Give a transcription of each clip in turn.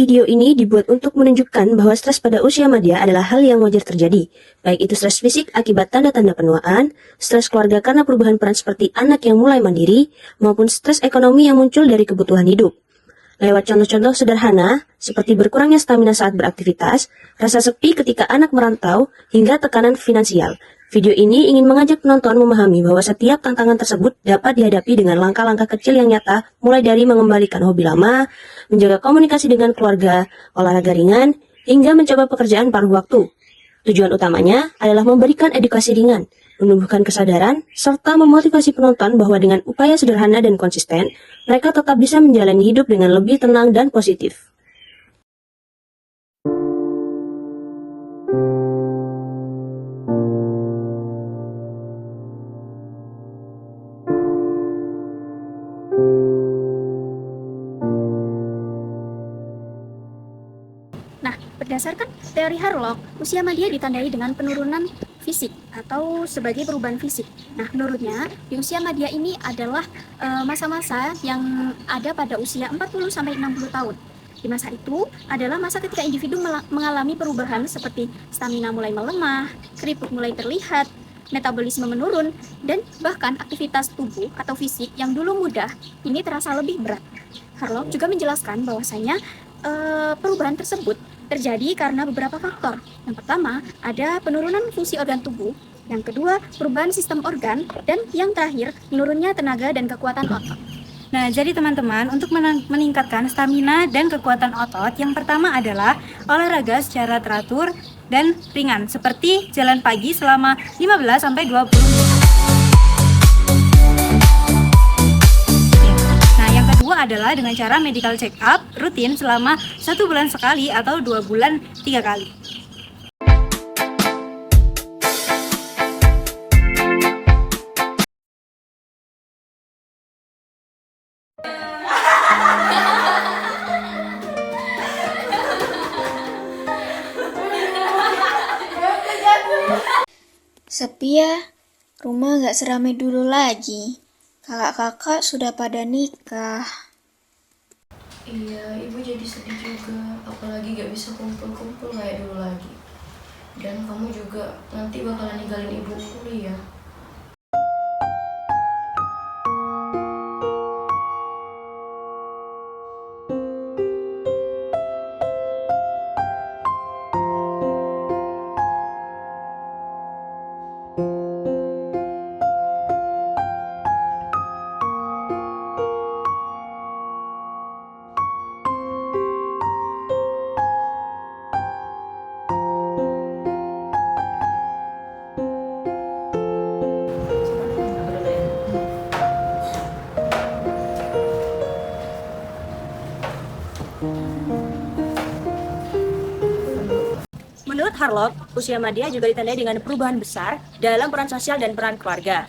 Video ini dibuat untuk menunjukkan bahwa stres pada usia madya adalah hal yang wajar terjadi, baik itu stres fisik akibat tanda-tanda penuaan, stres keluarga karena perubahan peran seperti anak yang mulai mandiri, maupun stres ekonomi yang muncul dari kebutuhan hidup. Lewat contoh-contoh sederhana, seperti berkurangnya stamina saat beraktivitas, rasa sepi ketika anak merantau, hingga tekanan finansial. Video ini ingin mengajak penonton memahami bahwa setiap tantangan tersebut dapat dihadapi dengan langkah-langkah kecil yang nyata, mulai dari mengembalikan hobi lama, menjaga komunikasi dengan keluarga, olahraga ringan, hingga mencoba pekerjaan paruh waktu. Tujuan utamanya adalah memberikan edukasi ringan, menumbuhkan kesadaran, serta memotivasi penonton bahwa dengan upaya sederhana dan konsisten, mereka tetap bisa menjalani hidup dengan lebih tenang dan positif. Nah, berdasarkan teori Harlock, usia madya ditandai dengan penurunan fisik atau sebagai perubahan fisik. Nah, menurutnya di usia madya ini adalah masa-masa yang ada pada usia 40-60 tahun. Di masa itu adalah masa ketika individu mengalami perubahan seperti stamina mulai melemah, keriput mulai terlihat, metabolisme menurun, dan bahkan aktivitas tubuh atau fisik yang dulu mudah ini terasa lebih berat. Harlock juga menjelaskan bahwasanya perubahan tersebut terjadi karena beberapa faktor. Yang pertama, ada penurunan fungsi organ tubuh. Yang kedua, perubahan sistem organ. Dan yang terakhir, menurunnya tenaga dan kekuatan otot. Nah, jadi teman-teman, untuk meningkatkan stamina dan kekuatan otot, yang pertama adalah olahraga secara teratur dan ringan, seperti jalan pagi selama 15-20 menit. Kedua adalah dengan cara medical check up rutin selama 1 bulan sekali atau 2 bulan 3 kali. Sepi ya, rumah gak seramai dulu lagi. Kakak-kakak sudah pada nikah. Iya, ibu jadi sedih juga, apalagi gak bisa kumpul-kumpul kayak dulu lagi. Dan kamu juga nanti bakalan ninggalin ibu kuliah. Menurut Harlock, usia madya juga ditandai dengan perubahan besar dalam peran sosial dan peran keluarga.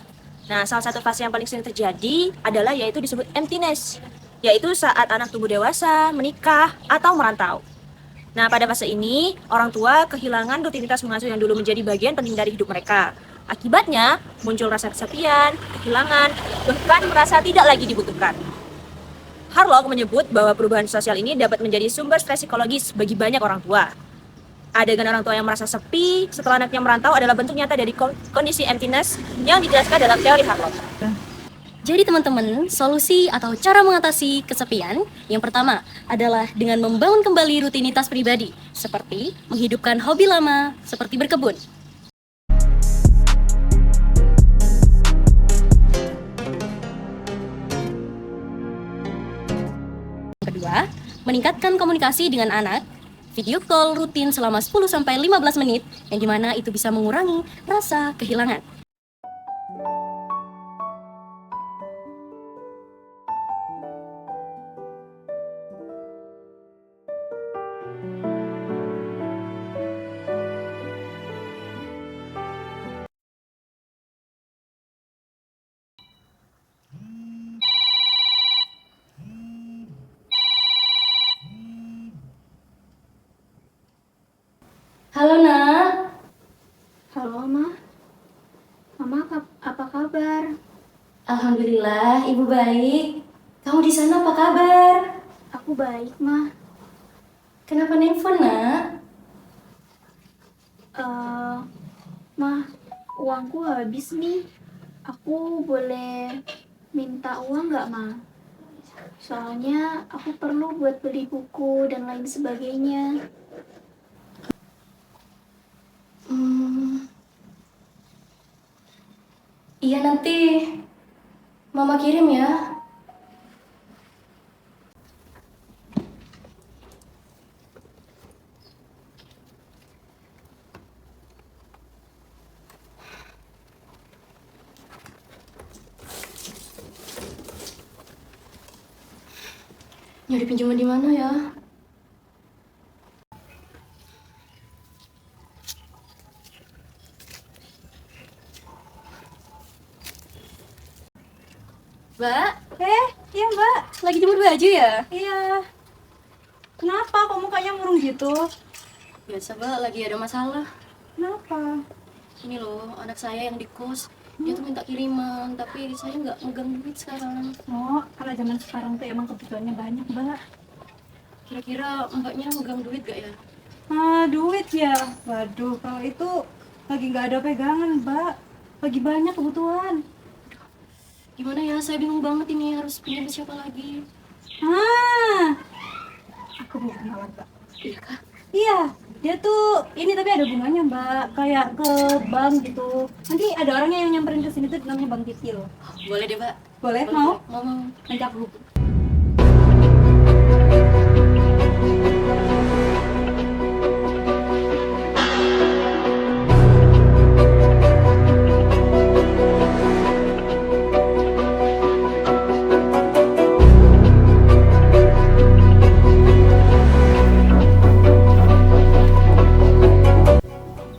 Nah, salah satu fase yang paling sering terjadi adalah yaitu disebut emptiness, yaitu saat anak tumbuh dewasa, menikah, atau merantau. Nah, pada fase ini, orang tua kehilangan rutinitas mengasuh yang dulu menjadi bagian penting dari hidup mereka. Akibatnya, muncul rasa kesepian, kehilangan, bahkan merasa tidak lagi dibutuhkan. Harlock menyebut bahwa perubahan sosial ini dapat menjadi sumber stres psikologis bagi banyak orang tua. Adegan orang tua yang merasa sepi setelah anaknya merantau adalah bentuk nyata dari kondisi emptiness yang dijelaskan dalam teori Harlock. Jadi teman-teman, solusi atau cara mengatasi kesepian yang pertama adalah dengan membangun kembali rutinitas pribadi, seperti menghidupkan hobi lama seperti berkebun. Kedua, meningkatkan komunikasi dengan anak. Video call rutin selama 10-15 menit, yang dimana itu bisa mengurangi rasa kehilangan. Halo nak. Halo, Ma. Mama, apa kabar? Alhamdulillah, ibu baik. Kamu di sana apa kabar? Aku baik, Ma. Kenapa nelfon, nak? Mah, uangku habis nih. Aku boleh minta uang nggak, Ma? Soalnya aku perlu buat beli buku dan lain sebagainya. Iya, nanti Mama kirim ya. Nyari pinjaman di mana ya? Mbak, Iya mbak. lagi jemur baju ya? Iya. Kenapa kok mukanya murung gitu? Biasa, Mbak, lagi ada masalah. Kenapa? Ini loh, anak saya yang di kos. Dia tuh minta kiriman, tapi saya nggak megang duit sekarang. Oh, kalau zaman sekarang tuh emang kebutuhannya banyak mbak. Kira-kira mbaknya megang duit gak ya? Duit ya. Waduh, kalau itu lagi nggak ada pegangan mbak. Lagi banyak kebutuhan. Gimana ya? Saya bingung banget ini harus pinjam ke siapa lagi. Aku punya kenalan mbak. Iya kah? Iya, dia tuh ini tapi ada bunganya mbak. Kayak ke bank gitu. Nanti ada orangnya yang nyamperin ke sini tuh namanya Bang Titil. Boleh deh, Mbak. Boleh? Boleh, Mau? Mau. Nanti aku hubungi.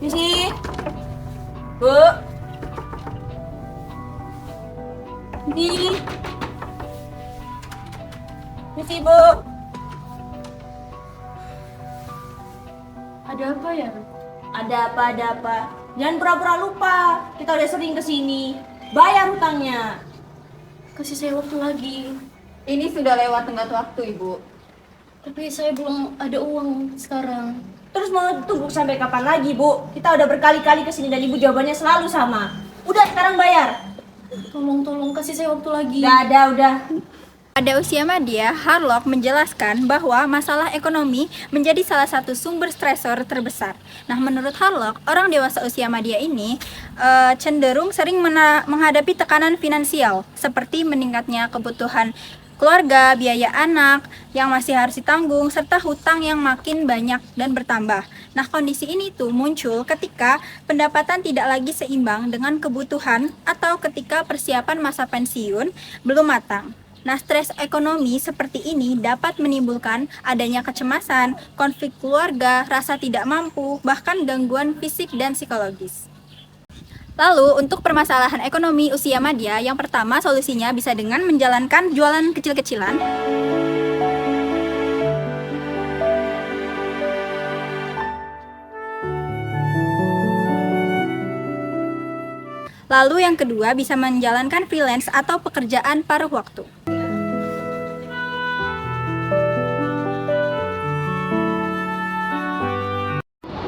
Misi, Bu. Misi, Bu. Ada apa ya? Ada apa? Jangan pura-pura lupa. Kita udah sering kesini. Bayar hutangnya. Kasih saya waktu lagi. Ini sudah lewat tenggat waktu, Ibu. Tapi saya belum ada uang sekarang. Terus mau tunggu sampai kapan lagi, Bu? Kita udah berkali-kali kesini dan Ibu jawabannya selalu sama. Udah, sekarang bayar. Tolong kasih saya waktu lagi. Gak ada, udah. Pada usia media, Harlock menjelaskan bahwa masalah ekonomi menjadi salah satu sumber stresor terbesar. Nah, menurut Harlock, orang dewasa usia media ini cenderung sering menghadapi tekanan finansial, seperti meningkatnya kebutuhan keluarga, biaya anak yang masih harus ditanggung, serta hutang yang makin banyak dan bertambah. Nah, kondisi ini tuh muncul ketika pendapatan tidak lagi seimbang dengan kebutuhan atau ketika persiapan masa pensiun belum matang. Nah, stres ekonomi seperti ini dapat menimbulkan adanya kecemasan, konflik keluarga, rasa tidak mampu, bahkan gangguan fisik dan psikologis. Lalu, untuk permasalahan ekonomi usia media, yang pertama solusinya bisa dengan menjalankan jualan kecil-kecilan. Lalu yang kedua bisa menjalankan freelance atau pekerjaan paruh waktu.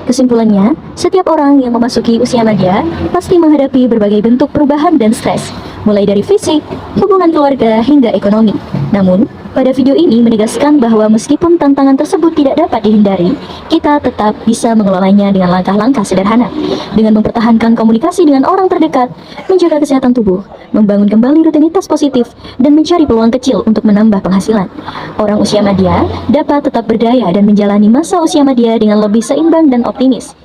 Kesimpulannya, setiap orang yang memasuki usia media pasti menghadapi berbagai bentuk perubahan dan stres, mulai dari fisik, hubungan keluarga, hingga ekonomi. Namun, pada video ini menegaskan bahwa meskipun tantangan tersebut tidak dapat dihindari, kita tetap bisa mengelolanya dengan langkah-langkah sederhana, dengan mempertahankan komunikasi dengan orang terdekat, menjaga kesehatan tubuh, membangun kembali rutinitas positif, dan mencari peluang kecil untuk menambah penghasilan. Orang usia media dapat tetap berdaya dan menjalani masa usia media dengan lebih seimbang dan optimis.